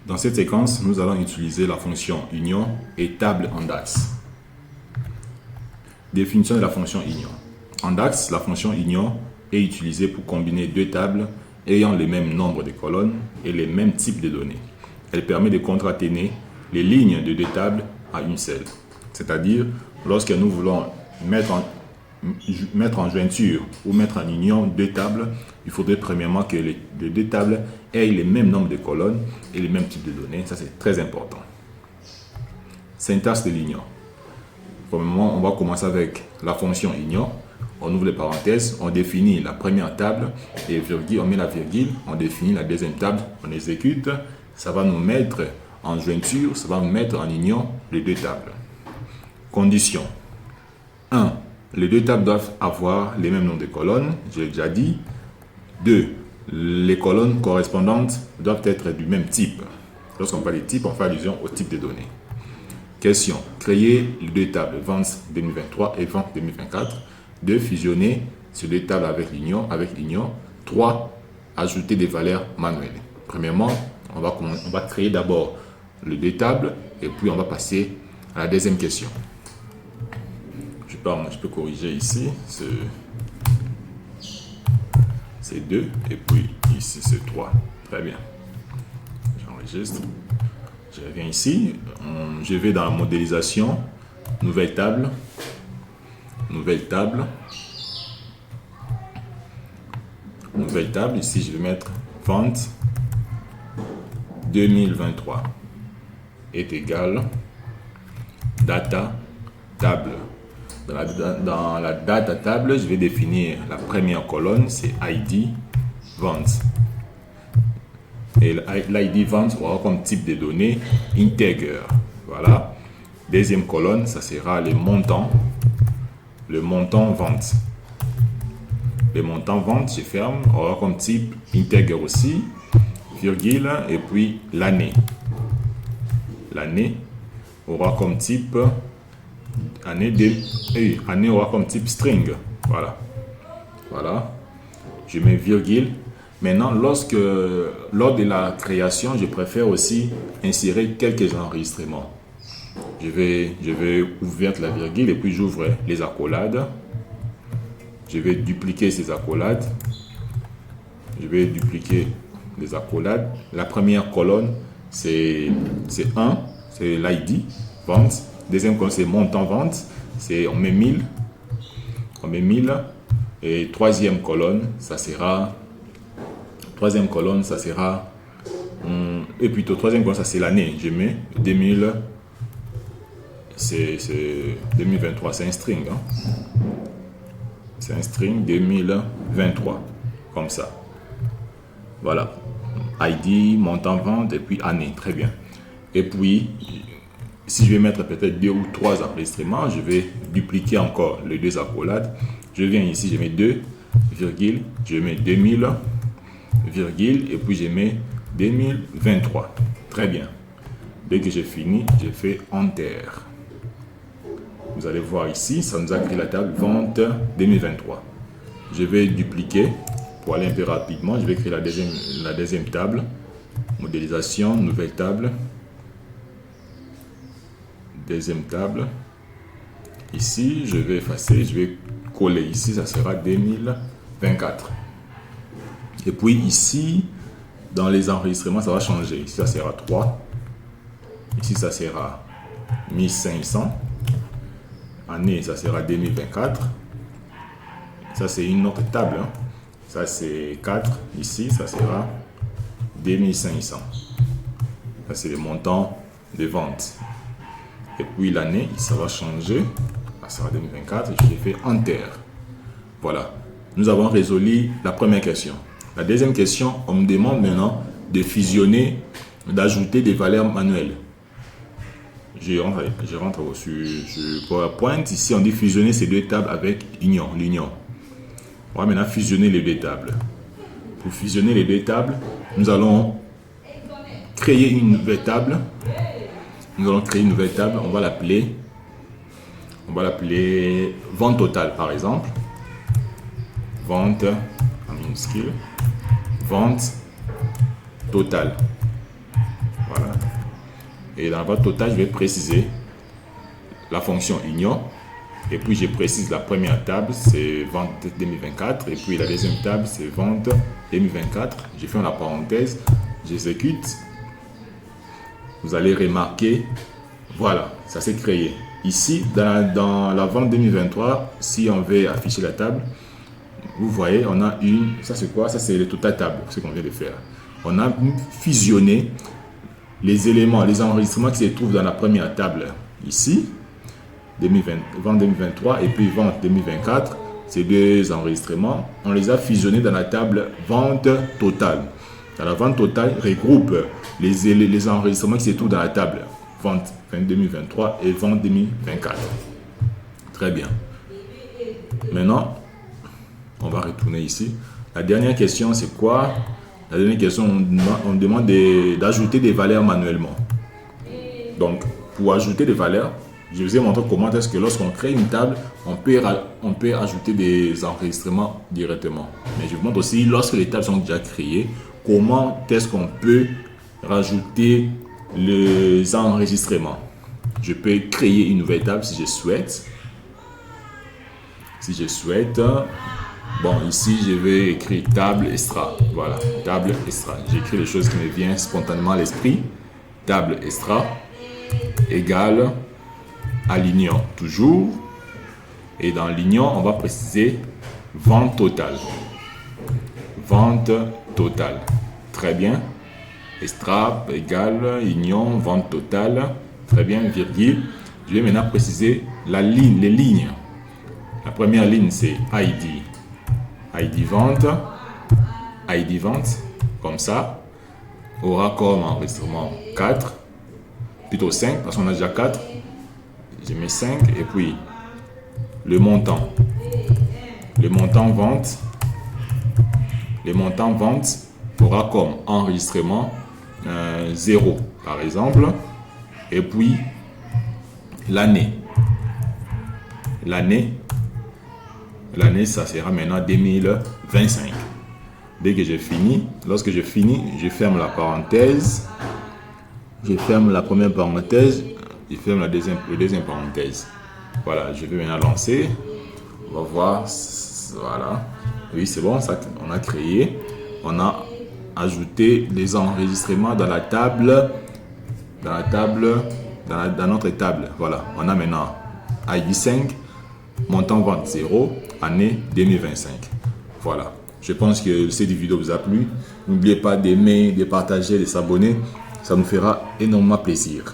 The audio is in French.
Dans cette séquence, nous allons utiliser la fonction union et table en DAX. Définition de la fonction union. En DAX, la fonction union est utilisée pour combiner deux tables ayant le même nombre de colonnes et les mêmes types de données. Elle permet de concaténer les lignes de deux tables à une seule. C'est-à-dire, lorsque nous voulons mettre en jointure ou mettre en union deux tables, il faudrait premièrement que les deux tables aient le même nombre de colonnes et le même type de données. Ça, c'est très important. Syntaxe de l'union. Premièrement, on va commencer avec la fonction union. On ouvre les parenthèses, on définit la première table et virgule, on met la virgule, on définit la deuxième table, on exécute. Ça va nous mettre en jointure, ça va nous mettre en union les deux tables. Condition. 1. Les deux tables doivent avoir les mêmes nombres de colonnes, j'ai déjà dit. 2. Les colonnes correspondantes doivent être du même type. Lorsqu'on parle de type, on fait allusion au type de données. Question. Créer les deux tables, vente 2023 et vente 2024. 2. Fusionner ces deux tables avec l'union. 3. Ajouter des valeurs manuelles. Premièrement, on va créer d'abord les deux tables et puis on va passer à la deuxième question. Je peux corriger ici, c'est 2 et puis ici c'est 3. Très bien. J'enregistre. Je reviens ici. Je vais dans la modélisation. Nouvelle table. Nouvelle table. Nouvelle table. Ici, je vais mettre vente 2023 est égal data table. Dans la data table, je vais définir la première colonne, c'est ID vente. Et l'ID vente aura comme type de données integer. Voilà. Deuxième colonne, ça sera le montant vente. Le montant vente, je ferme, aura comme type integer aussi, virgule, et puis l'année. L'année aura comme type année aura comme type string. Voilà. Je mets virgule. Maintenant, lors de la création, je préfère aussi insérer quelques enregistrements. Je vais ouvrir la virgule et puis j'ouvre les accolades. Je vais dupliquer ces accolades. Je vais dupliquer les accolades. La première colonne, c'est 1, c'est l'ID, vente. Deuxième colonne, c'est montant vente, on met 1000. Et troisième colonne, ça sera ça c'est l'année. Je mets 2000, c'est 2023, c'est un string. C'est un string 2023, comme ça. Voilà. ID, montant vente et puis année. Très bien. Et puis, si je vais mettre peut-être 2 ou 3 enregistrements, je vais dupliquer encore les deux accolades. Je viens ici, je mets 2, virgule, je mets 2000, virgule, et puis je mets 2023. Très bien. Dès que j'ai fini, je fais Enter. Vous allez voir ici, ça nous a créé la table vente 2023. Je vais dupliquer pour aller un peu rapidement. Je vais créer la deuxième table. Modélisation, nouvelle table. Deuxième table. Ici, je vais effacer, je vais coller ici, ça sera 2024. Et puis ici, dans les enregistrements, ça va changer. Ici, ça sera 3. Ici, ça sera 1500. Année, ça sera 2024. Ça, c'est une autre table. Ça, c'est 4. Ici, ça sera 2500. Ça, c'est le montant de vente. Et puis l'année, ça va changer. Ça sera 2024. Et je fais Enter. Voilà. Nous avons résolu la première question. La deuxième question, on me demande maintenant de fusionner, d'ajouter des valeurs manuelles. Je rentre sur PowerPoint. Ici, on dit fusionner ces deux tables avec l'union. On va maintenant fusionner les deux tables. Pour fusionner les deux tables, nous allons créer une nouvelle table. On va l'appeler vente totale, par exemple. Vente en minuscule. Vente totale. Voilà. Et dans la vente totale, je vais préciser la fonction union. Et puis, je précise la première table, c'est vente 2024. Et puis, la deuxième table, c'est vente 2024. Je ferme la parenthèse, j'exécute. Vous allez remarquer, voilà, ça s'est créé. Ici, dans la vente 2023, si on veut afficher la table, vous voyez, on a une, ça c'est quoi? Ça c'est le total table, ce qu'on vient de faire. On a fusionné les éléments, les enregistrements qui se trouvent dans la première table ici, vente 2023 et puis vente 2024. Ces deux enregistrements, on les a fusionnés dans la table vente totale. Dans la vente totale, regroupe les enregistrements qui se trouvent dans la table vente 2023 et vente 2024. Très bien. Maintenant, on va retourner ici. La dernière question, c'est quoi? La dernière question, on demande d'ajouter des valeurs manuellement. Donc, pour ajouter des valeurs, je vous ai montré comment est-ce que lorsqu'on crée une table, on peut ajouter des enregistrements directement. Mais je vous montre aussi, lorsque les tables sont déjà créées, comment est-ce qu'on peut rajouter les enregistrements. Je peux créer une nouvelle table si je souhaite. Bon, ici, je vais écrire table extra. Voilà, table extra. J'écris les choses qui me viennent spontanément à l'esprit. Table extra égale à l'union, toujours. Et dans l'union, on va préciser vente totale. Vente totale. Très bien. Extra égale union, vente totale. Très bien, virgule. Je vais maintenant préciser les lignes. La première ligne, c'est ID. ID vente, comme ça, aura comme enregistrement 4, plutôt 5, parce qu'on a déjà 4, je mets 5, et puis le montant vente aura comme enregistrement 0, par exemple, et puis l'année, ça sera maintenant 2025. Dès que j'ai fini, lorsque je finis, je ferme la parenthèse. Je ferme la première parenthèse. Je ferme la deuxième parenthèse. Voilà, je vais maintenant lancer. On va voir. Voilà. Oui, c'est bon, ça, on a créé. On a ajouté les enregistrements dans la table. Dans notre table. Voilà, on a maintenant ID 5. Montant vente 0, année 2025. Voilà. Je pense que cette vidéo vous a plu. N'oubliez pas d'aimer, de partager, de s'abonner. Ça nous fera énormément plaisir.